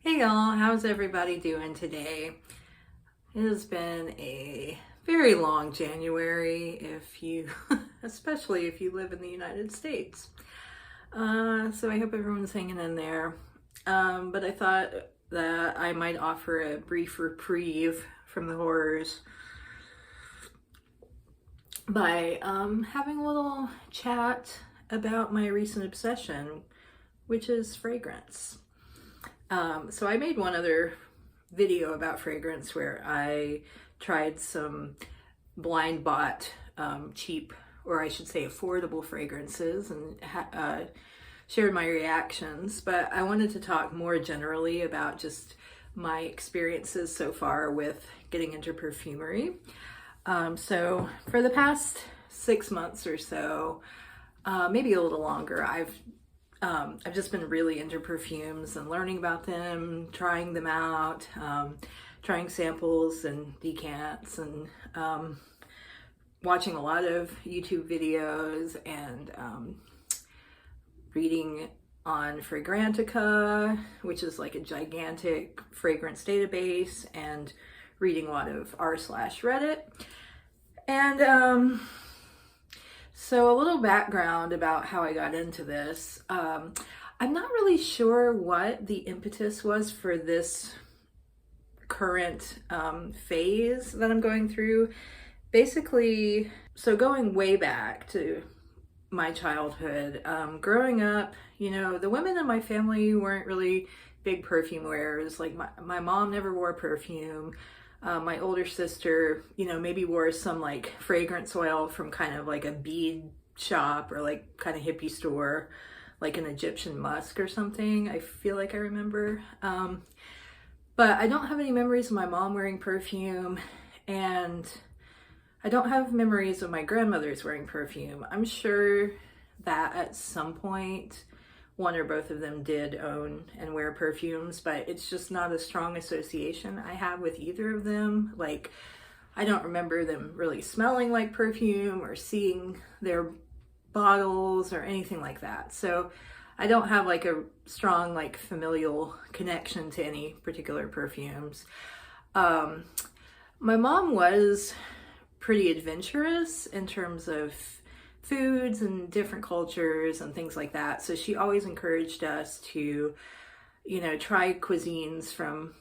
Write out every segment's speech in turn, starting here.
Hey y'all, how's everybody doing today? It has been a very long January especially if you live in the United States. So I hope everyone's hanging in there. But I thought that I might offer a brief reprieve from the horrors by having a little chat about my recent obsession, which is fragrance. So I made one other video about fragrance where I tried some blind bought cheap, or I should say affordable fragrances, and shared my reactions. But I wanted to talk more generally about just my experiences so far with getting into perfumery. So for the past 6 months or so, maybe a little longer, I've just been really into perfumes and learning about them, trying them out, trying samples and decants, and watching a lot of YouTube videos and reading on Fragrantica, which is like a gigantic fragrance database, and reading a lot of r/Reddit. And so a little background about how I got into this. I'm not really sure what the impetus was for this current phase that I'm going through. Basically, so going way back to my childhood, growing up, the women in my family weren't really big perfume wearers. Like my mom never wore perfume. My older sister, maybe wore some like fragrance oil from kind of like a bead shop or like kind of hippie store, like an Egyptian musk or something. I feel like I remember. But I don't have any memories of my mom wearing perfume, and I don't have memories of my grandmothers wearing perfume. I'm sure that at some point one or both of them did own and wear perfumes, but it's just not a strong association I have with either of them. Like, I don't remember them really smelling like perfume or seeing their bottles or anything like that. So I don't have like a strong like familial connection to any particular perfumes. My mom was pretty adventurous in terms of foods and different cultures and things like that. So she always encouraged us to, try cuisines from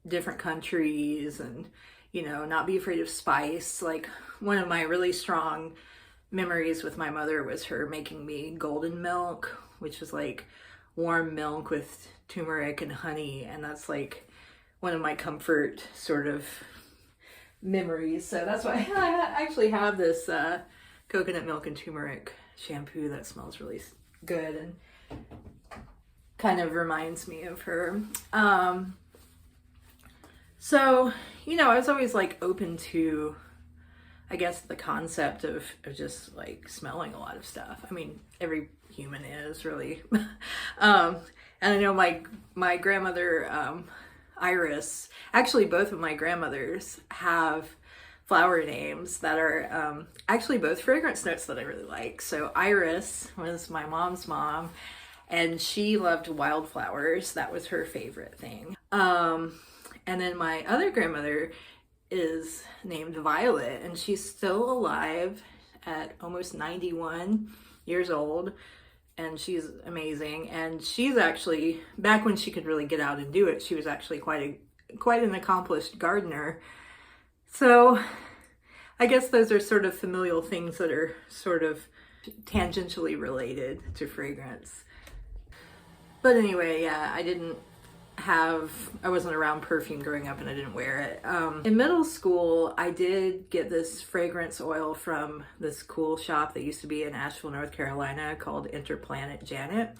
different countries and, not be afraid of spice. Like, one of my really strong memories with my mother was her making me golden milk, which was like warm milk with turmeric and honey. And that's like one of my comfort sort of memories. So that's why I actually have this coconut milk and turmeric shampoo that smells really good and kind of reminds me of her. So, I was always like open to, I guess, the concept of just like smelling a lot of stuff. I mean, every human is really. And I know my grandmother, Iris, actually both of my grandmothers have flower names that are actually both fragrance notes that I really like. So Iris was my mom's mom, and she loved wildflowers. That was her favorite thing. And then my other grandmother is named Violet, and she's still alive at almost 91 years old, and she's amazing. And she's actually, back when she could really get out and do it, she was actually quite an accomplished gardener. So I guess those are sort of familial things that are sort of tangentially related to fragrance. But anyway, yeah, I wasn't around perfume growing up, and I didn't wear it. In middle school, I did get this fragrance oil from this cool shop that used to be in Asheville, North Carolina, called Interplanet Janet,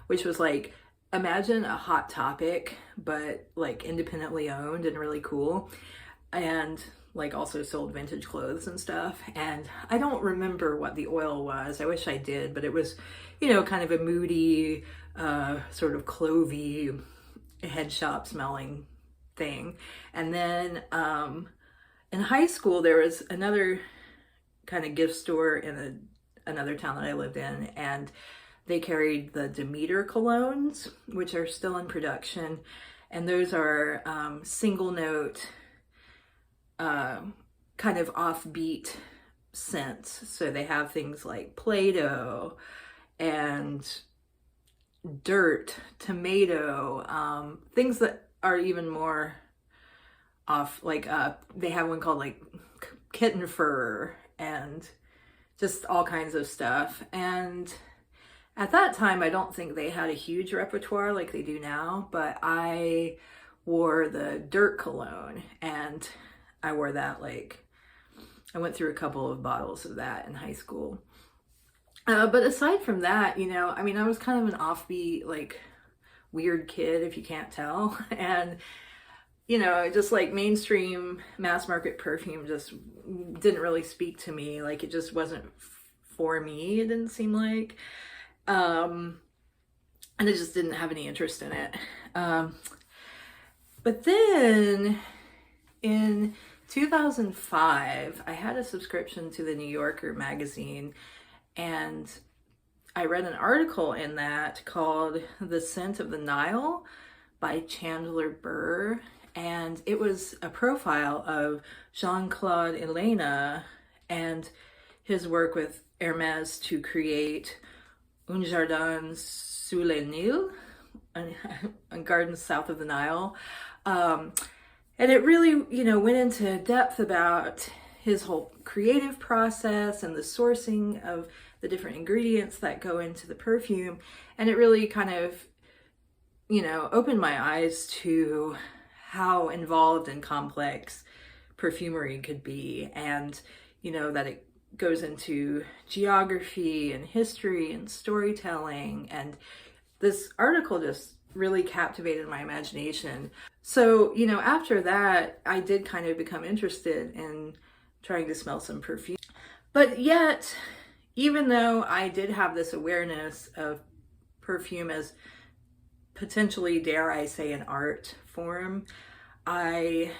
which was like, imagine a Hot Topic, but like independently owned and really cool. And like also sold vintage clothes and stuff. And I don't remember what the oil was. I wish I did, but it was, kind of a moody, sort of clovey, head shop smelling thing. And then in high school, there was another kind of gift store in another town that I lived in, and they carried the Demeter colognes, which are still in production. And those are single note, kind of offbeat scents. So they have things like Play-Doh and dirt, tomato, things that are even more off, like they have one called like kitten fur and just all kinds of stuff. And at that time, I don't think they had a huge repertoire like they do now, but I wore the dirt cologne, and I wore that like, I went through a couple of bottles of that in high school. But aside from that, you know, I mean, I was kind of an offbeat, like weird kid, if you can't tell. And, you know, just like mainstream mass market perfume just didn't really speak to me. Like it just wasn't for me, it didn't seem like. And I just didn't have any interest in it. But then in 2005, I had a subscription to the New Yorker magazine, and I read an article in that called The Scent of the Nile by Chandler Burr. And it was a profile of Jean-Claude Elena and his work with Hermès to create Un Jardin sous le Nil, a garden south of the Nile. And it really, you know, went into depth about his whole creative process and the sourcing of the different ingredients that go into the perfume. And it really kind of, you know, opened my eyes to how involved and complex perfumery could be. And, you know, that it goes into geography and history and storytelling. And this article just really captivated my imagination. So, you know, after that, I did kind of become interested in trying to smell some perfume. But yet, even though I did have this awareness of perfume as potentially, dare I say, an art form, I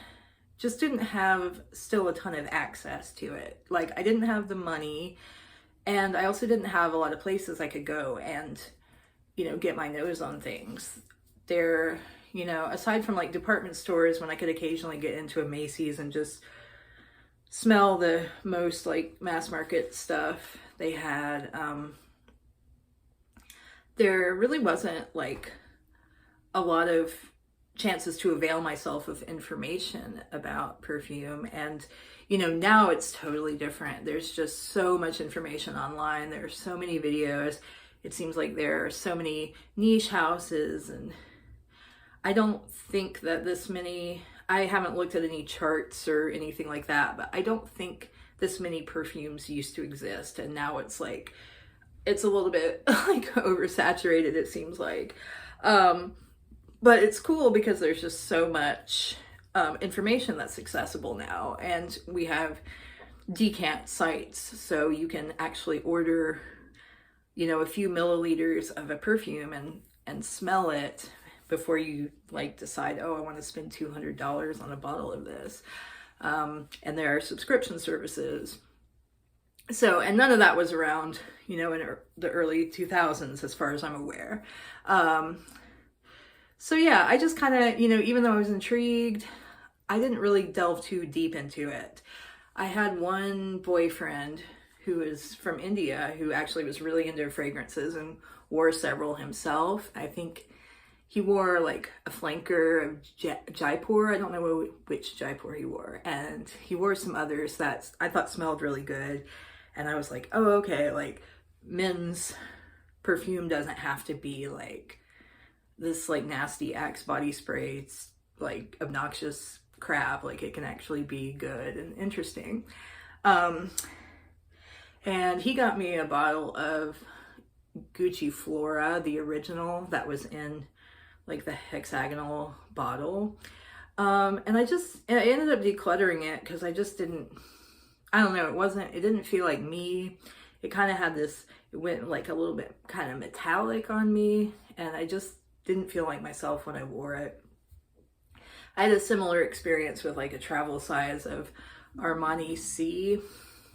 just didn't have still a ton of access to it. Like, I didn't have the money, and I also didn't have a lot of places I could go and, you know, get my nose on things. There, you know, aside from like department stores, when I could occasionally get into a Macy's and just smell the most like mass market stuff they had, there really wasn't like a lot of chances to avail myself of information about perfume. And, you know, now it's totally different. There's just so much information online. There are so many videos. It seems like there are so many niche houses, and I don't think that this many, I haven't looked at any charts or anything like that, but I don't think this many perfumes used to exist. And now it's like, it's a little bit like oversaturated, it seems like. But it's cool because there's just so much information that's accessible now. And we have decant sites, so you can actually order, you know, a few milliliters of a perfume and smell it before you like decide, oh, I want to spend $200 on a bottle of this. And there are subscription services. So, and none of that was around, you know, in the early 2000s, as far as I'm aware. So yeah, I just kind of, you know, even though I was intrigued, I didn't really delve too deep into it. I had one boyfriend who was from India who actually was really into fragrances and wore several himself. I think he wore like a flanker of Jaipur. I don't know which Jaipur he wore. And he wore some others that I thought smelled really good. And I was like, oh, okay, like men's perfume doesn't have to be like this like nasty Axe body spray. It's like obnoxious crap. Like it can actually be good and interesting. And he got me a bottle of Gucci Flora, the original that was in like the hexagonal bottle. And I ended up decluttering it because I just didn't, I don't know, it didn't feel like me. It kind of had this, it went like a little bit kind of metallic on me, and I just didn't feel like myself when I wore it. I had a similar experience with like a travel size of Armani C,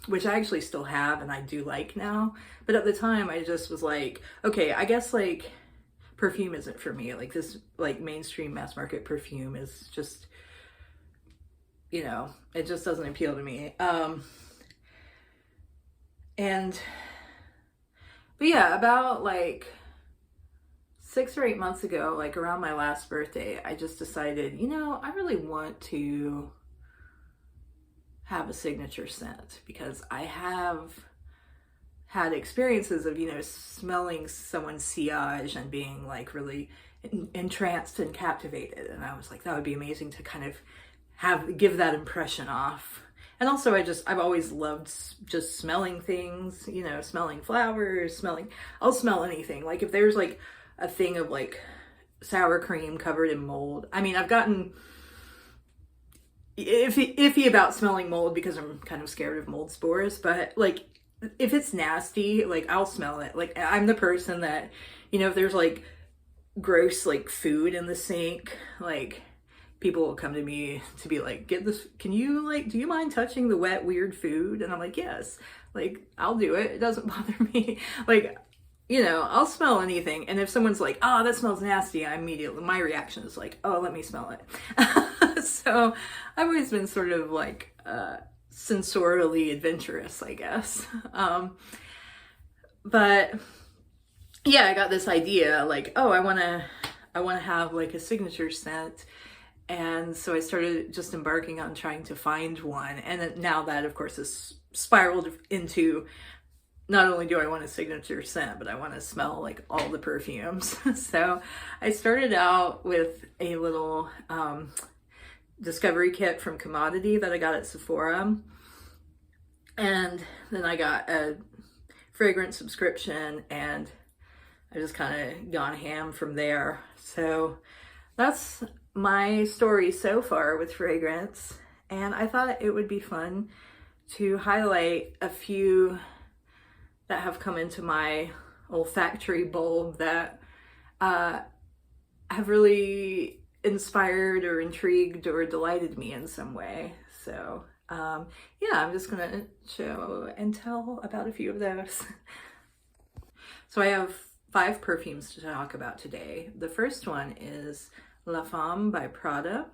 which I actually still have and I do like now. But at the time I just was like, okay, I guess like perfume isn't for me. Like this like mainstream mass market perfume is just, you know, it just doesn't appeal to me. But yeah, about like 6 or 8 months ago, like around my last birthday, I just decided, you know, I really want to have a signature scent, because I have had experiences of, you know, smelling someone's sillage and being like really entranced and captivated. And I was like, that would be amazing to kind of give that impression off. And also I've always loved just smelling things, you know, smelling flowers, I'll smell anything. Like if there's like a thing of like sour cream covered in mold. I mean, I've gotten iffy about smelling mold because I'm kind of scared of mold spores, but like if it's nasty, like I'll smell it. Like I'm the person that, you know, if there's like gross like food in the sink, like people will come to me to be like, get this, can you like, do you mind touching the wet weird food? And I'm like, yes, like I'll do it, it doesn't bother me. Like, you know, I'll smell anything. And if someone's like, oh, that smells nasty, my reaction is like, oh, let me smell it. So I've always been sort of like sensorially adventurous, I guess. But yeah, I got this idea like, oh, I want to have like a signature scent. And so I started just embarking on trying to find one. And now that, of course, has spiraled into, not only do I want a signature scent, but I want to smell like all the perfumes. So I started out with a little discovery kit from Commodity that I got at Sephora. And then I got a fragrance subscription, and I just kind of gone ham from there. So that's my story so far with fragrance. And I thought it would be fun to highlight a few that have come into my olfactory bulb that have really inspired or intrigued or delighted me in some way. So yeah, I'm just gonna show and tell about a few of those. So I have 5 perfumes to talk about today. The first one is La Femme by Prada,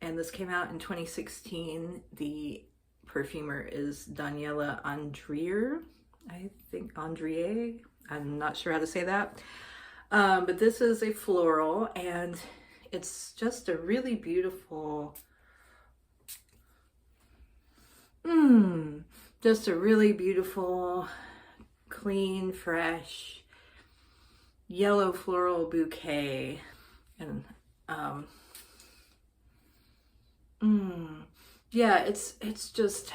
and this came out in 2016. The perfumer is Daniela Andrier. I think Andrier, I'm not sure how to say that. But this is a floral, and it's just a really beautiful, just a really beautiful, clean, fresh, yellow floral bouquet. And yeah, it's just,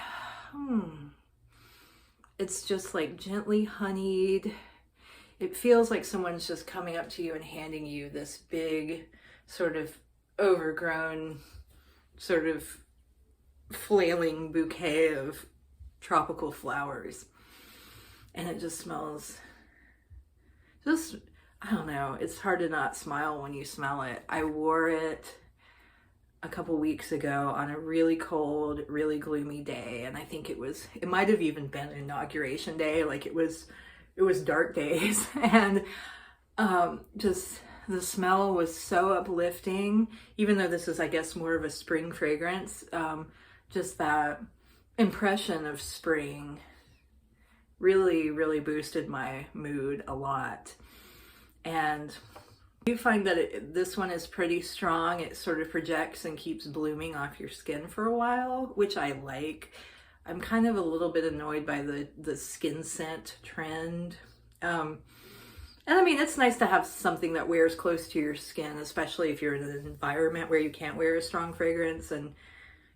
it's just like gently honeyed. It feels like someone's just coming up to you and handing you this big, sort of overgrown, sort of flailing bouquet of tropical flowers. And it just smells just, I don't know, it's hard to not smile when you smell it. I wore it a couple weeks ago on a really cold, really gloomy day, and I think it might have even been inauguration day. Like it was dark days, and just the smell was so uplifting, even though this is, I guess, more of a spring fragrance. Just that impression of spring really, really boosted my mood a lot. And I do find that this one is pretty strong. It sort of projects and keeps blooming off your skin for a while, which I like. I'm kind of a little bit annoyed by the skin scent trend. And I mean, it's nice to have something that wears close to your skin, especially if you're in an environment where you can't wear a strong fragrance. And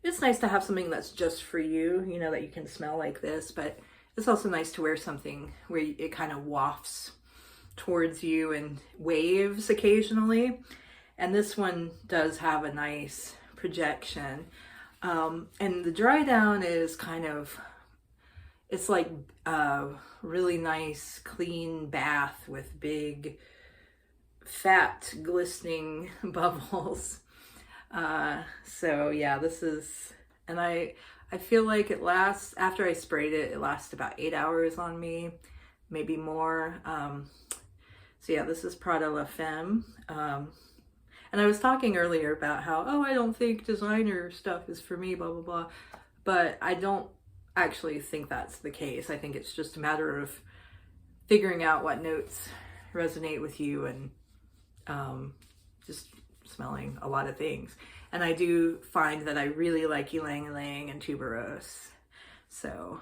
it's nice to have something that's just for you, you know, that you can smell like this. But it's also nice to wear something where it kind of wafts towards you and waves occasionally. And this one does have a nice projection. And the dry down is kind of, it's like a really nice clean bath with big fat glistening bubbles. So yeah, this is, and I I feel like it lasts, after I sprayed it, it lasts about 8 hours on me, maybe more. So yeah, this is Prada La Femme. And I was talking earlier about how, oh, I don't think designer stuff is for me, blah, blah, blah. But I don't actually think that's the case. I think it's just a matter of figuring out what notes resonate with you and just smelling a lot of things. And I do find that I really like ylang ylang and tuberose. So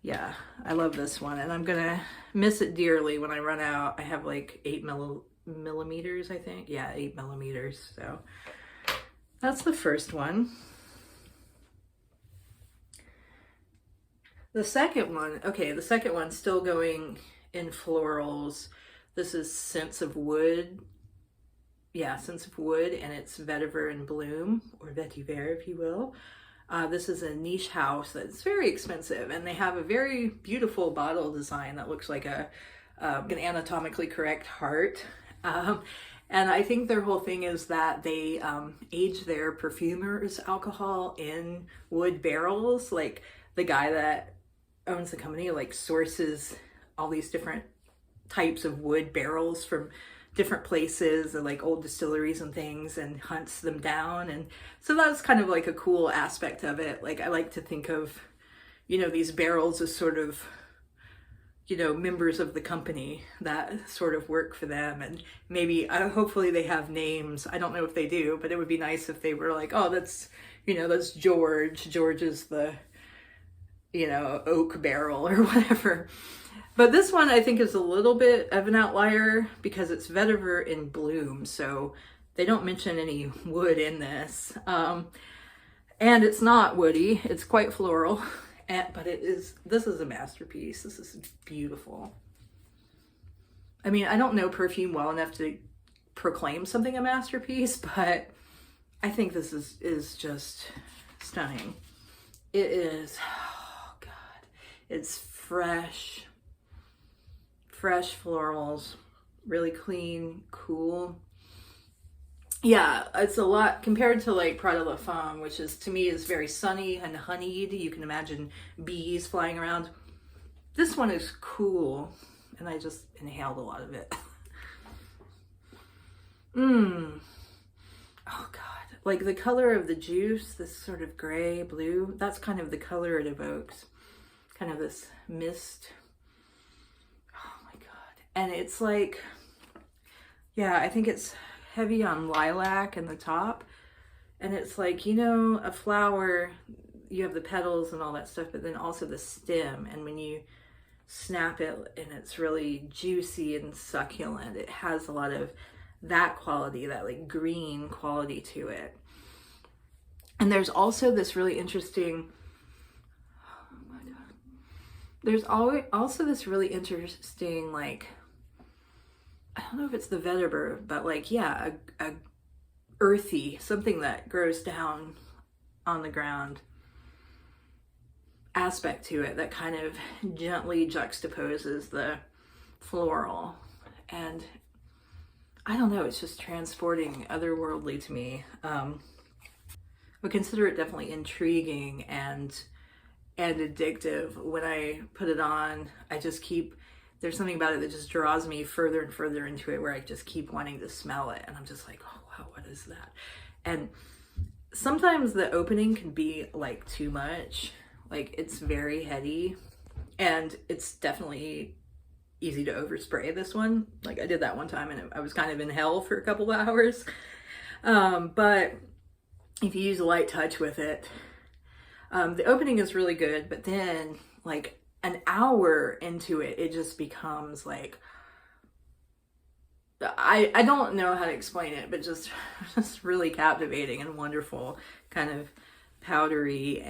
yeah, I love this one, and I'm gonna miss it dearly when I run out. I have like 8 millimeters, I think. Yeah, 8 millimeters. So that's the first one. The second one, okay, the second one's still going in florals. This is Scents of Wood. Yeah, Scents of Wood, and it's Vetiver in Bloom, or Vetiver, if you will. This is a niche house that's very expensive, and they have a very beautiful bottle design that looks like an anatomically correct heart. And I think their whole thing is that they age their perfumers' alcohol in wood barrels. Like, the guy that owns the company like sources all these different types of wood barrels from different places and like old distilleries and things, and hunts them down. And so that's kind of like a cool aspect of it. Like, I like to think of, you know, these barrels as sort of, you know, members of the company that sort of work for them. And maybe hopefully they have names. I don't know if they do, but it would be nice if they were like, oh, that's, you know, that's George is the, you know, oak barrel or whatever. But this one I think is a little bit of an outlier because it's Vetiver in Bloom, so they don't mention any wood in this. And it's not woody, it's quite floral, but this is a masterpiece. This is beautiful. I mean, I don't know perfume well enough to proclaim something a masterpiece, but I think this is just stunning. It is, oh God, it's fresh florals, really clean, cool. Yeah, it's a lot compared to like Prada La Femme, which is, to me, is very sunny and honeyed. You can imagine bees flying around. This one is cool, and I just inhaled a lot of it. Oh God, like the color of the juice, this sort of gray blue, that's kind of the color it evokes. Kind of this mist. And it's like, yeah, I think it's heavy on lilac in the top. And it's like, you know, a flower, you have the petals and all that stuff, but then also the stem. And when you snap it and it's really juicy and succulent, it has a lot of that quality, that like green quality to it. And there's also this really interesting, oh my God. There's also this really interesting, like, I don't know if it's the vetiver, but like, yeah, a earthy, something that grows down on the ground aspect to it that kind of gently juxtaposes the floral. And I don't know, it's just transporting, otherworldly to me. I would consider it definitely intriguing and addictive. When I put it on, there's something about it that just draws me further and further into it, where I just keep wanting to smell it. And I'm just like, oh wow, what is that? And sometimes the opening can be like too much. Like, it's very heady, and it's definitely easy to overspray this one. Like, I did that one time and I was kind of in hell for a couple of hours. But if you use a light touch with it, the opening is really good, but then like an hour into it, it just becomes like, I don't know how to explain it, but just really captivating and wonderful, kind of powdery,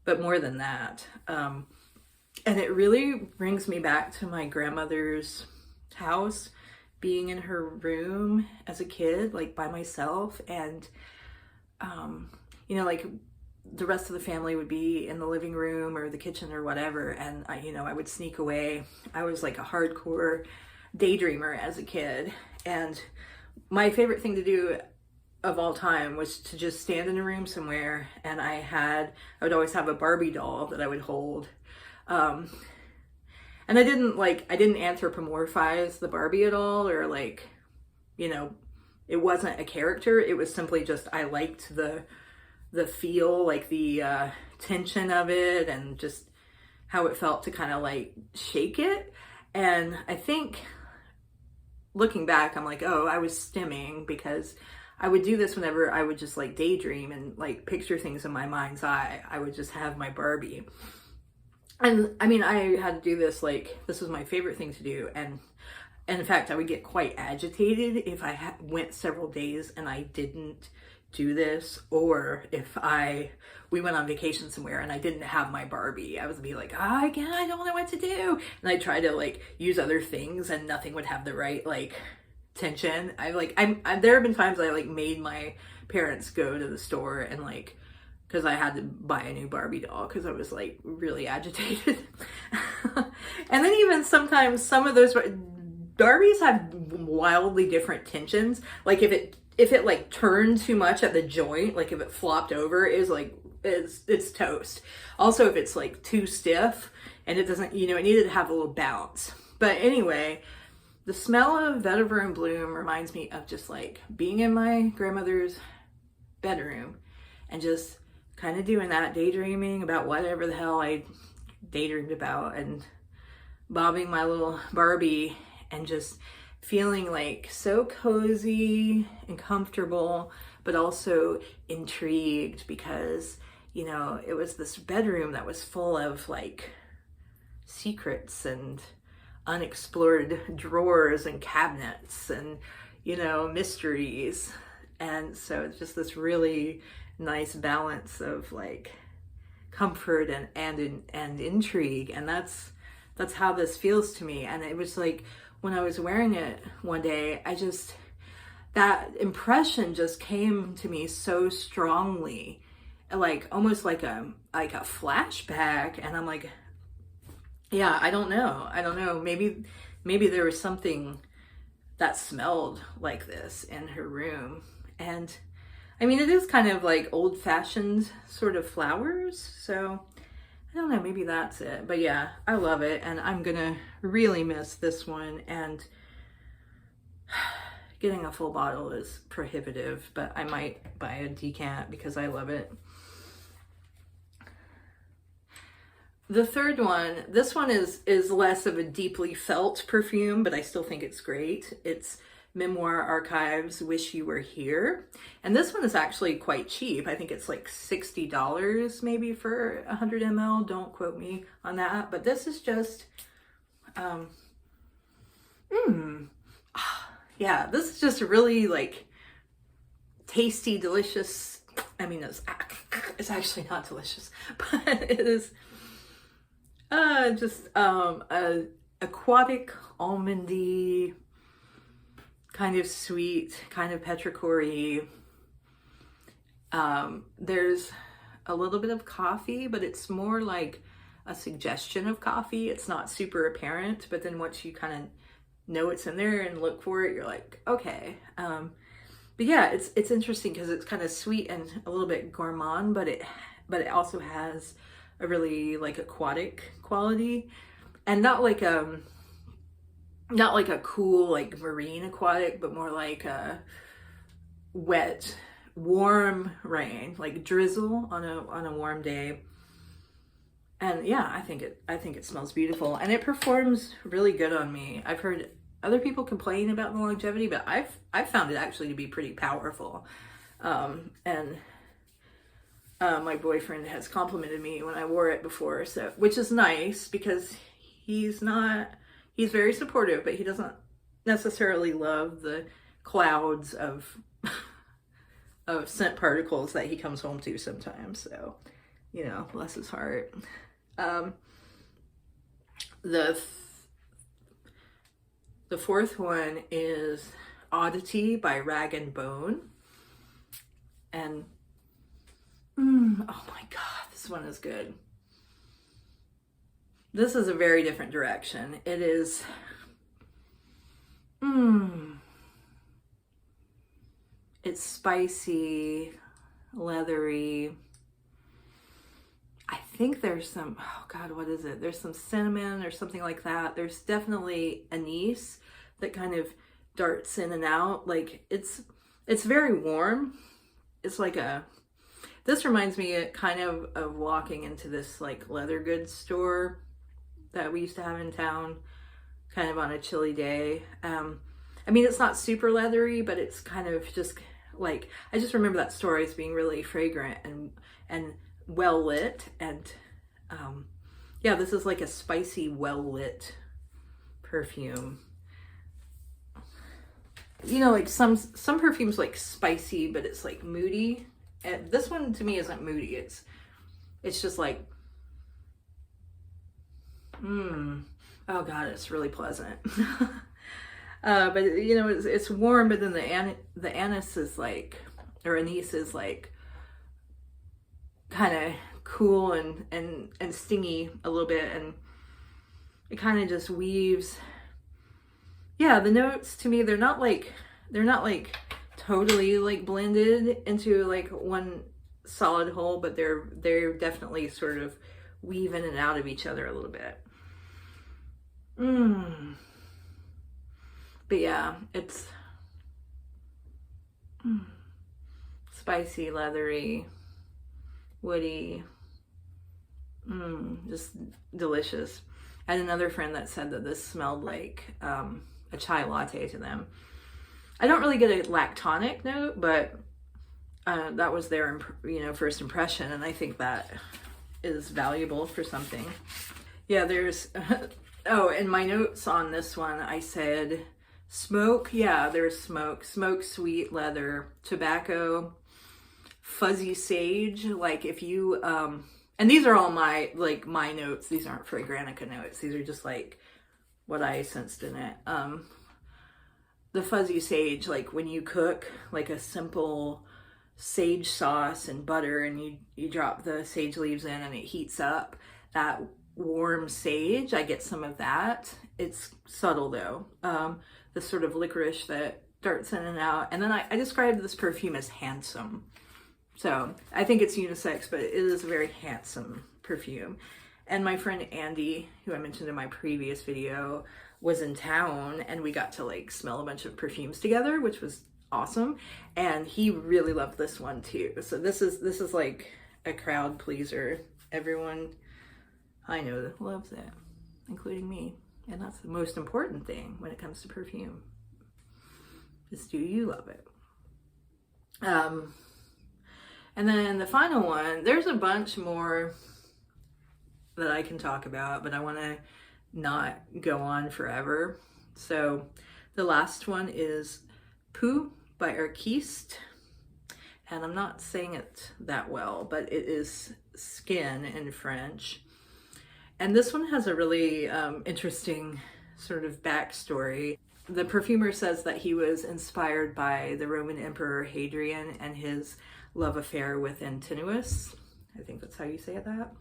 but more than that. And it really brings me back to my grandmother's house, being in her room as a kid, like by myself, and you know, like the rest of the family would be in the living room or the kitchen or whatever, and I would sneak away. I was like a hardcore daydreamer as a kid, and my favorite thing to do of all time was to just stand in a room somewhere, and I would always have a Barbie doll that I would hold. And I didn't anthropomorphize the Barbie at all, or like, you know, it wasn't a character. It was simply just, I liked the feel, like the tension of it, and just how it felt to kind of like shake it. And I think looking back, I'm like, oh, I was stimming, because I would do this whenever I would just like daydream and like picture things in my mind's eye. I would just have my Barbie. And I mean, I had to do this, like, this was my favorite thing to do. And in fact, I would get quite agitated if I went several days and I didn't do this, or if we went on vacation somewhere and I didn't have my Barbie. I would be like, I don't know what to do. And I try to like use other things, and nothing would have the right like tension. There have been times I like made my parents go to the store, and like, because I had to buy a new Barbie doll because I was like really agitated. And then even sometimes some of those Barbies have wildly different tensions. Like if it like turned too much at the joint, like if it flopped over, it's toast. Also, if it's like too stiff and it doesn't, it needed to have a little bounce. But anyway, the smell of vetiver and bloom reminds me of just like being in my grandmother's bedroom and just kind of doing that, daydreaming about whatever the hell I daydreamed about, and bobbing my little Barbie, and just feeling like so cozy and comfortable, but also intrigued, because, it was this bedroom that was full of like secrets and unexplored drawers and cabinets and, mysteries. And so it's just this really nice balance of like comfort and intrigue. And that's how this feels to me. And it was like, when I was wearing it one day, that impression just came to me so strongly, like almost like a flashback. And I'm like, yeah, I don't know. Maybe there was something that smelled like this in her room. And I mean, it is kind of like old-fashioned sort of flowers, so I don't know, maybe that's it. But yeah, I love it, and I'm gonna really miss this one, and getting a full bottle is prohibitive, but I might buy a decant because I love it. The third one, this one is less of a deeply felt perfume, but I still think it's great. It's Memoire Archives Wish You Were Here. And this one is actually quite cheap. I think it's like $60 maybe for 100 ml. Don't quote me on that. But this is just, yeah, this is just really like tasty, delicious. I mean, it's actually not delicious, but it is just a aquatic, almondy, kind of sweet, kind of petrichor-y. There's a little bit of coffee, but it's more like a suggestion of coffee. It's not super apparent, but then once you kind of know it's in there and look for it, you're like, okay. But yeah, it's interesting because it's kind of sweet and a little bit gourmand, but it also has a really like aquatic quality, and not like a cool like marine aquatic, but more like a wet, warm rain, like drizzle on a warm day. And yeah, I think it smells beautiful, and it performs really good on me. I've heard other people complain about the longevity, but I've found it actually to be pretty powerful. And my boyfriend has complimented me when I wore it before, so, which is nice because he's very supportive, but he doesn't necessarily love the clouds of scent particles that he comes home to sometimes. So, bless his heart. The fourth one is Oddity by Rag & Bone. And, oh my God, this one is good. This is a very different direction. It is, It's spicy, leathery. I think there's some, oh God, what is it? There's some cinnamon or something like that. There's definitely anise that kind of darts in and out. Like it's very warm. It's like this reminds me kind of walking into this like leather goods store that we used to have in town, kind of on a chilly day. I mean, it's not super leathery, but it's kind of just like, I just remember that store as being really fragrant and well lit. And yeah, this is like a spicy, well lit perfume. You know, like some perfumes like spicy, but it's like moody. And this one to me isn't moody. It's just like, oh God, it's really pleasant. But you know, it's warm, but then the anise is like, or anise is like kind of cool and stingy a little bit, and it kind of just weaves. Yeah, the notes to me, they're not like totally like blended into like one solid whole, but they're definitely sort of weave in and out of each other a little bit. But yeah, it's spicy, leathery, woody, just delicious. I had another friend that said that this smelled like a chai latte to them. I don't really get a lactonic note, but that was their, you know, first impression, and I think that is valuable for something. Yeah, there's oh, in my notes on this one, I said smoke. Yeah, there's smoke, sweet leather, tobacco, fuzzy sage. Like if you and these are all my notes. These aren't Fragrantica notes. These are just like what I sensed in it. The fuzzy sage, like when you cook like a simple sage sauce and butter and you drop the sage leaves in and it heats up, that warm sage, I get some of that. It's subtle though. The sort of licorice that darts in and out. And then I described this perfume as handsome. So I think it's unisex, but it is a very handsome perfume. And my friend Andy, who I mentioned in my previous video, was in town and we got to like smell a bunch of perfumes together, which was awesome. And he really loved this one too. So this is like a crowd pleaser. Everyone I know loves it, including me. And that's the most important thing when it comes to perfume, is do you love it? And then the final one, there's a bunch more that I can talk about, but I want to not go on forever. So the last one is Peau by Arquiste. And I'm not saying it that well, but it is skin in French. And this one has a really interesting sort of backstory. The perfumer says that he was inspired by the Roman Emperor Hadrian and his love affair with Antinous. I think that's how you say that.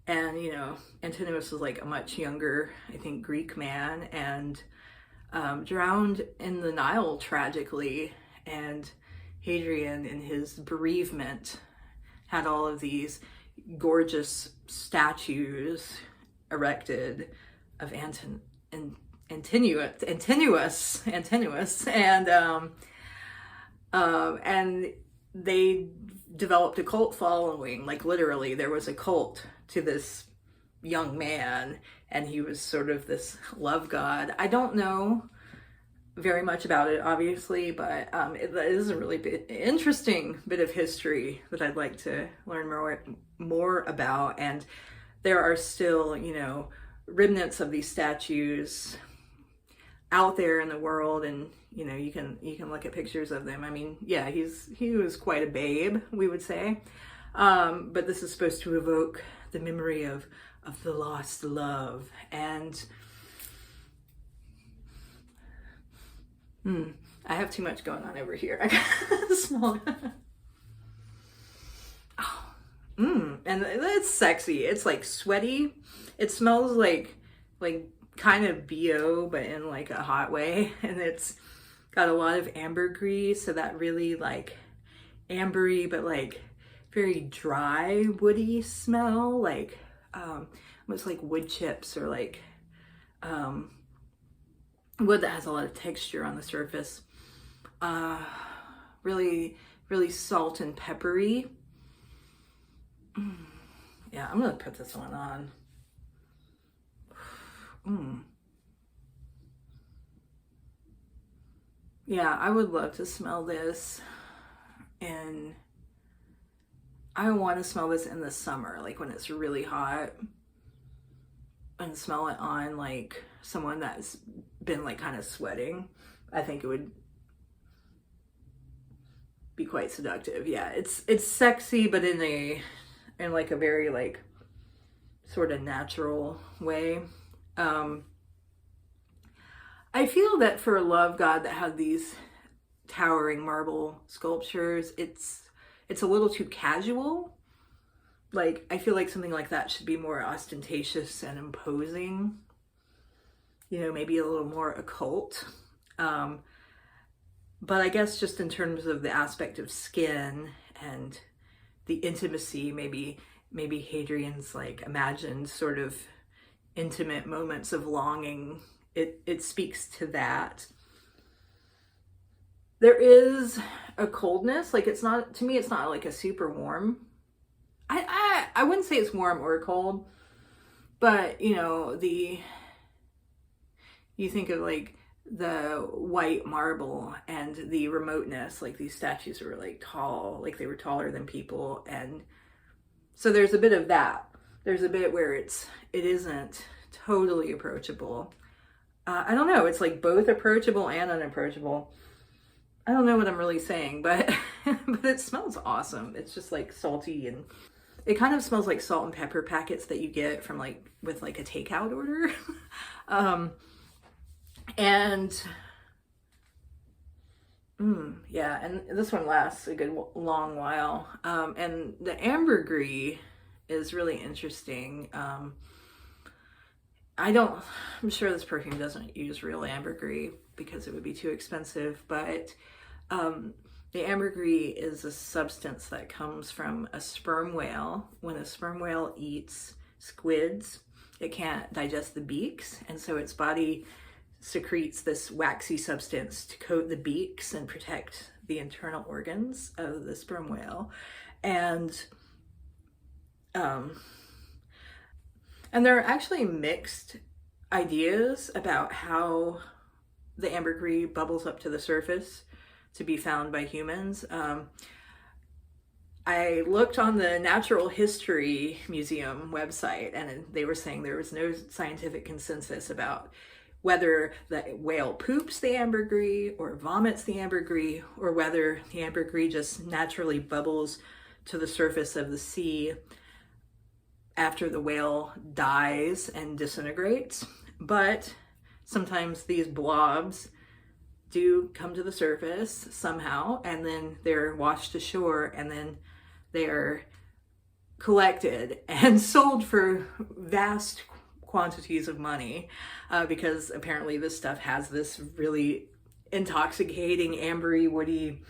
And you know, Antinous was like a much younger, I think, Greek man, and drowned in the Nile tragically. And Hadrian, in his bereavement, had all of these gorgeous statues erected of Antinous, and they developed a cult following. Like literally, there was a cult to this young man, and he was sort of this love god. I don't know very much about it, obviously, but it is a really interesting bit of history that I'd like to learn more about. And there are still, you know, remnants of these statues out there in the world, and you know, you can look at pictures of them. I mean, yeah, he was quite a babe, we would say, but this is supposed to evoke the memory of the lost love. And I have too much going on over here. I got a small. And it's sexy. It's like sweaty. It smells like kind of BO, but in like a hot way. And it's got a lot of ambergris, so that really like ambery but like very dry woody smell, like almost like wood chips, or like wood that has a lot of texture on the surface. Really, really salt and peppery. Yeah, I'm gonna put this one on. Yeah, I would love to smell this, and I want to smell this in the summer, like when it's really hot, and smell it on like someone that's been like kind of sweating. I think it would be quite seductive. Yeah, it's sexy, but in like a very like sort of natural way. I feel that for a love god that had these towering marble sculptures, it's a little too casual. Like, I feel like something like that should be more ostentatious and imposing. You know, maybe a little more occult. But I guess just in terms of the aspect of skin and the intimacy, maybe Hadrian's like imagined sort of intimate moments of longing, it speaks to that. There is a coldness, like it's not, to me it's not like a super warm. I wouldn't say it's warm or cold, but you know, you think of like the white marble and the remoteness, like these statues were like tall, like they were taller than people, and so there's a bit of that. There's a bit where it isn't totally approachable. I don't know, it's like both approachable and unapproachable. I don't know what I'm really saying, but but it smells awesome. It's just like salty, and it kind of smells like salt and pepper packets that you get from like with like a takeout order. And yeah, and this one lasts a good long while. And the ambergris is really interesting. I'm sure this perfume doesn't use real ambergris because it would be too expensive, but the ambergris is a substance that comes from a sperm whale. When a sperm whale eats squids, it can't digest the beaks, and so its body secretes this waxy substance to coat the beaks and protect the internal organs of the sperm whale. And there are actually mixed ideas about how the ambergris bubbles up to the surface to be found by humans. I looked on the Natural History Museum website, and they were saying there was no scientific consensus about whether the whale poops the ambergris or vomits the ambergris, or whether the ambergris just naturally bubbles to the surface of the sea after the whale dies and disintegrates. But sometimes these blobs do come to the surface somehow, and then they're washed ashore, and then they are collected and sold for vast quantities of money, because apparently this stuff has this really intoxicating, ambery, woody,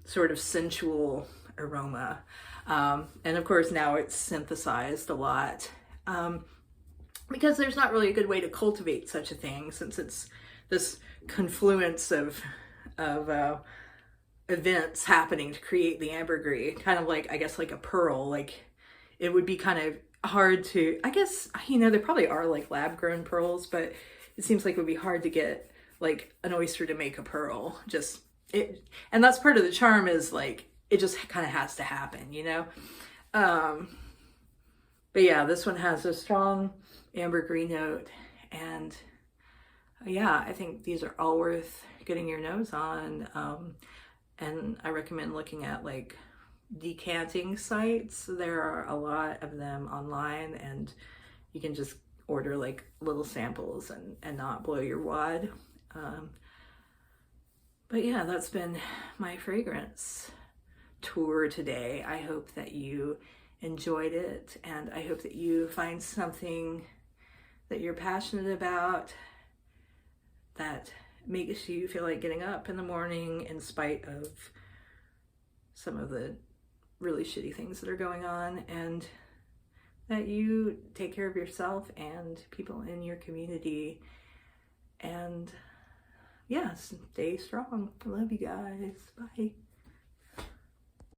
sort of sensual aroma. And of course now it's synthesized a lot, because there's not really a good way to cultivate such a thing, since it's this confluence of events happening to create the ambergris, kind of like, I guess, like a pearl. Like, it would be kind of hard to, I guess, you know, there probably are like lab grown pearls, but it seems like it would be hard to get like an oyster to make a pearl. And that's part of the charm, is like, it just kind of has to happen, you know? But yeah, this one has a strong ambergris note, and yeah, I think these are all worth getting your nose on. And I recommend looking at like decanting sites. There are a lot of them online, and you can just order like little samples and not blow your wad. But yeah, that's been my fragrance tour today. I hope that you enjoyed it, and I hope that you find something that you're passionate about that makes you feel like getting up in the morning in spite of some of the really shitty things that are going on, and that you take care of yourself and people in your community. And yeah, stay strong. I love you guys. Bye.